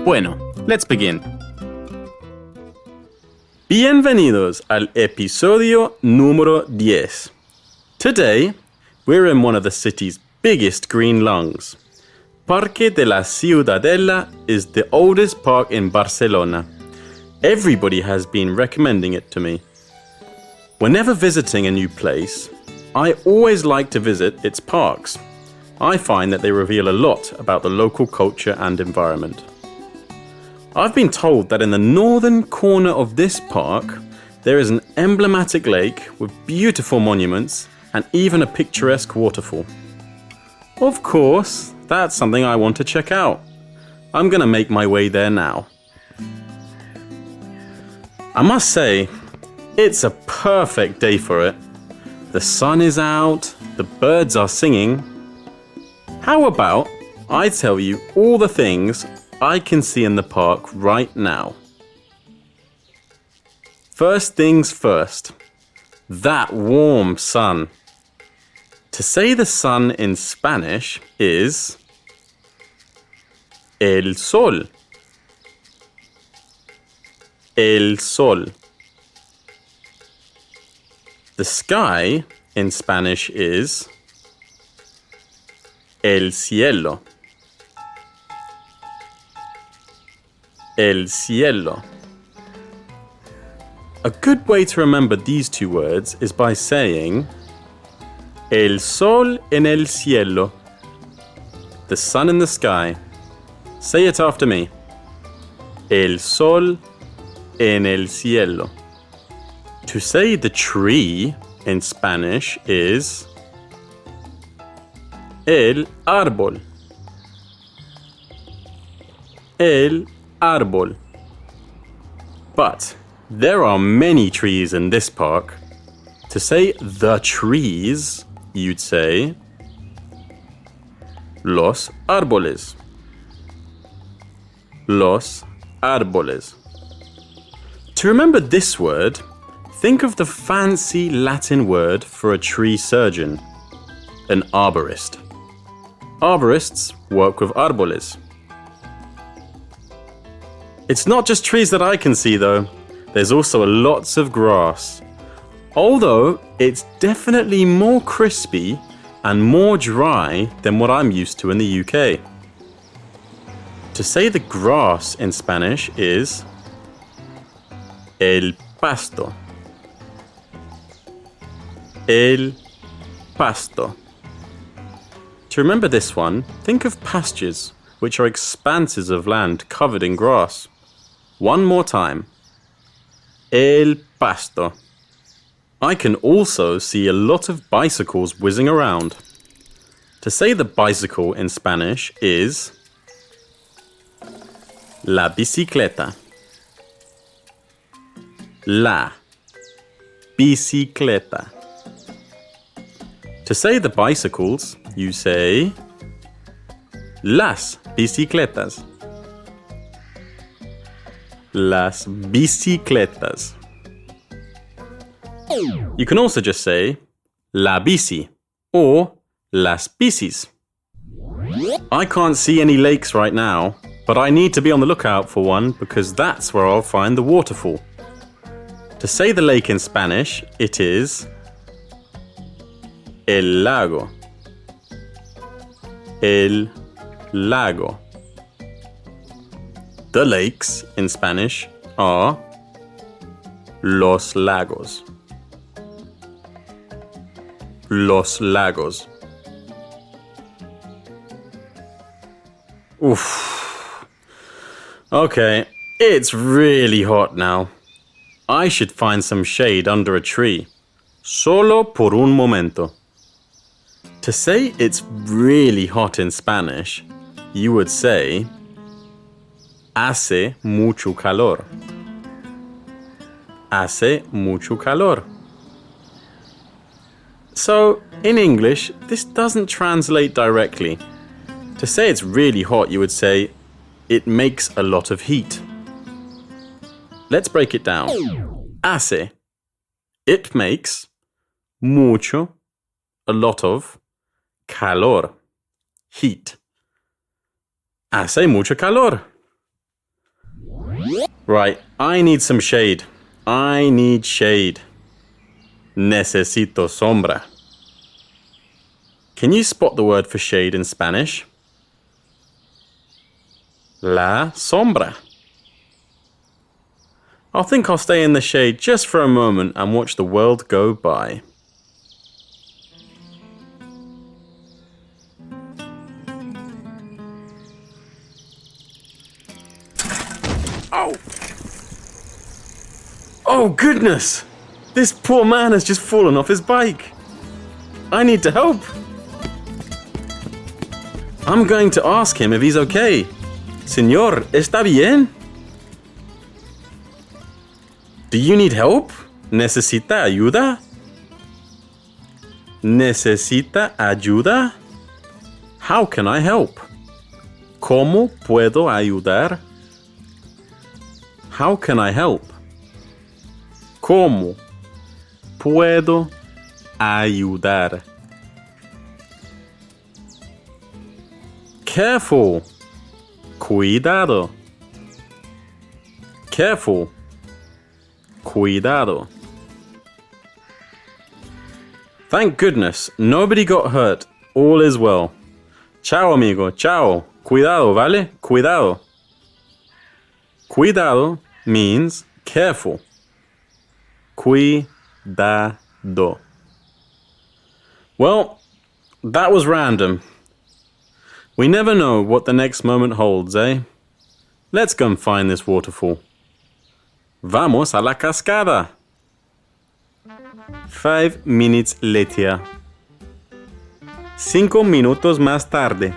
Bueno, let's begin. Bienvenidos al episodio número 10. Today, we're in one of the city's biggest green lungs. Parque de la Ciudadela is the oldest park in Barcelona. Everybody has been recommending it to me. Whenever visiting a new place, I always like to visit its parks. I find that they reveal a lot about the local culture and environment. I've been told that in the northern corner of this park, there is an emblematic lake with beautiful monuments and even a picturesque waterfall. Of course, that's something I want to check out. I'm gonna make my way there now. I must say, it's a perfect day for it. The sun is out, the birds are singing. How about I tell you all the things I can see in the park right now? First things first, that warm sun. To say the sun in Spanish is el sol. El sol. The sky in Spanish is el cielo. El cielo. A good way to remember these two words is by saying el sol en el cielo. The sun in the sky. Say it after me. El sol en el cielo. To say the tree in Spanish is el árbol. El árbol. But there are many trees in this park. To say the trees, you'd say los árboles. Los árboles. To remember this word, think of the fancy Latin word for a tree surgeon, an arborist. Arborists work with árboles. It's not just trees that I can see though. There's also lots of grass. Although it's definitely more crispy and more dry than what I'm used to in the UK. To say the grass in Spanish is el pasto. El pasto. To remember this one, think of pastures, which are expanses of land covered in grass. One more time. El pasto. I can also see a lot of bicycles whizzing around. To say the bicycle in Spanish is la bicicleta. La bicicleta. To say the bicycles, you say las bicicletas. Las bicicletas. You can also just say la bici or las bicis. I can't see any lakes right now, but I need to be on the lookout for one because that's where I'll find the waterfall. To say the lake in Spanish, it is el lago. El lago. The lakes in Spanish are los lagos. Los lagos. Oof. Okay, it's really hot now. I should find some shade under a tree. Solo por un momento. To say it's really hot in Spanish, you would say hace mucho calor. Hace mucho calor. So, in English, this doesn't translate directly. To say it's really hot, you would say it makes a lot of heat. Let's break it down. Hace. It makes. Mucho. A lot of. Calor. Heat. Hace mucho calor. Right, I need some shade. I need shade. Necesito sombra. Can you spot the word for shade in Spanish? La sombra. I think I'll stay in the shade just for a moment and watch the world go by. Oh! Oh goodness! This poor man has just fallen off his bike. I need to help. I'm going to ask him if he's okay. Señor, ¿está bien? Do you need help? ¿Necesita ayuda? ¿Necesita ayuda? How can I help? ¿Cómo puedo ayudar? How can I help? ¿Cómo puedo ayudar? Careful. Cuidado. Careful. Cuidado. Thank goodness, nobody got hurt. All is well. Ciao, amigo. Ciao. Cuidado, ¿vale? Cuidado. Cuidado means careful. Cuidado. Well, that was random. We never know what the next moment holds, eh? Let's go and find this waterfall. Vamos a la cascada. 5 minutes later. 5 minutos más tarde.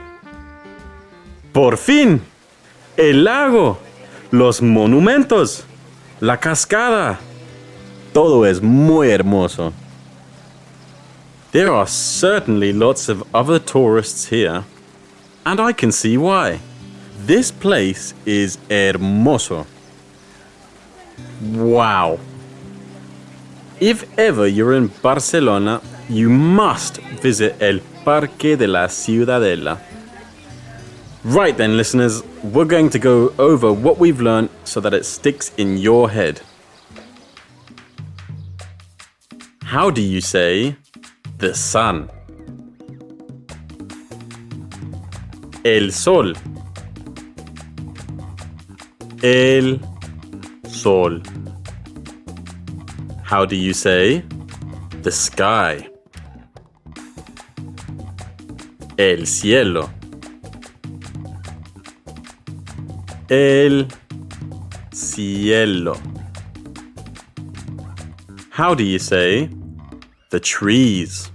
¡Por fin! El lago, los monumentos, la cascada. Todo es muy hermoso. There are certainly lots of other tourists here, and I can see why. This place is hermoso. Wow. If ever you're in Barcelona, you must visit el Parque de la Ciudadela. Right then, listeners, we're going to go over what we've learned so that it sticks in your head. How do you say the sun? El sol. El sol. How do you say the sky? El cielo. El cielo. How do you say the trees?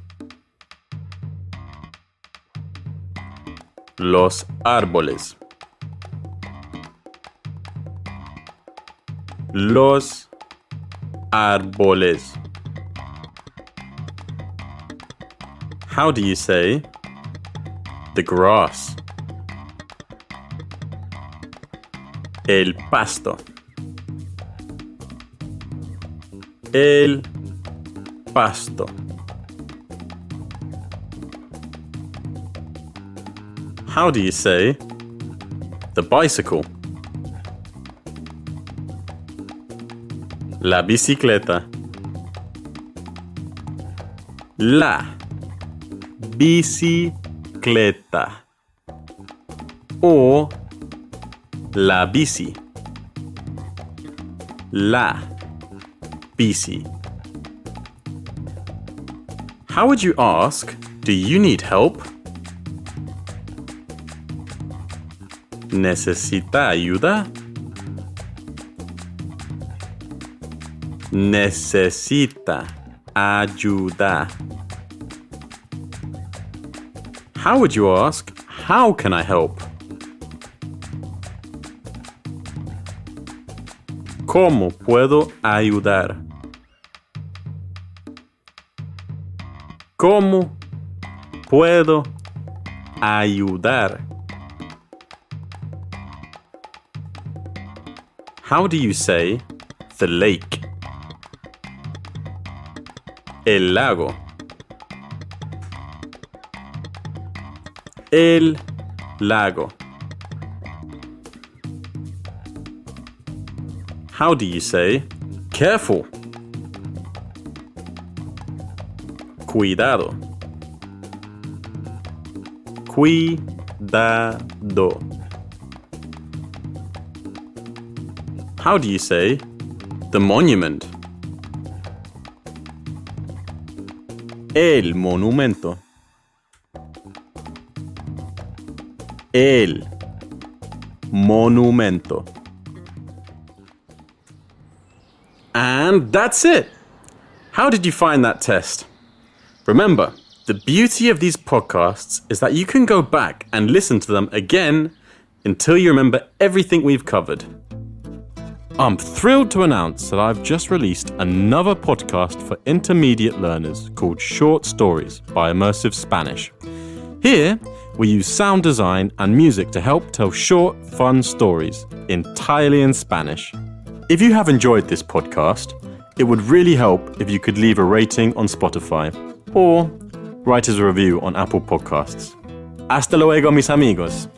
Los árboles. Los árboles. How do you say the grass? El pasto. El pasto. How do you say the bicycle? La bicicleta. La bicicleta. O la bici. La bici. How would you ask, do you need help? ¿Necesita ayuda? Necesita ayuda. How would you ask, how can I help? ¿Cómo puedo ayudar? ¿Cómo puedo ayudar? How do you say the lake? El lago. El lago. How do you say careful? Cuidado. Cuidado. How do you say the monument? El monumento. El monumento. And that's it. How did you find that test? Remember, the beauty of these podcasts is that you can go back and listen to them again until you remember everything we've covered. I'm thrilled to announce that I've just released another podcast for intermediate learners called Short Stories by Immersive Spanish. Here, we use sound design and music to help tell short, fun stories entirely in Spanish. If you have enjoyed this podcast, it would really help if you could leave a rating on Spotify or write us a review on Apple Podcasts. Hasta luego, mis amigos.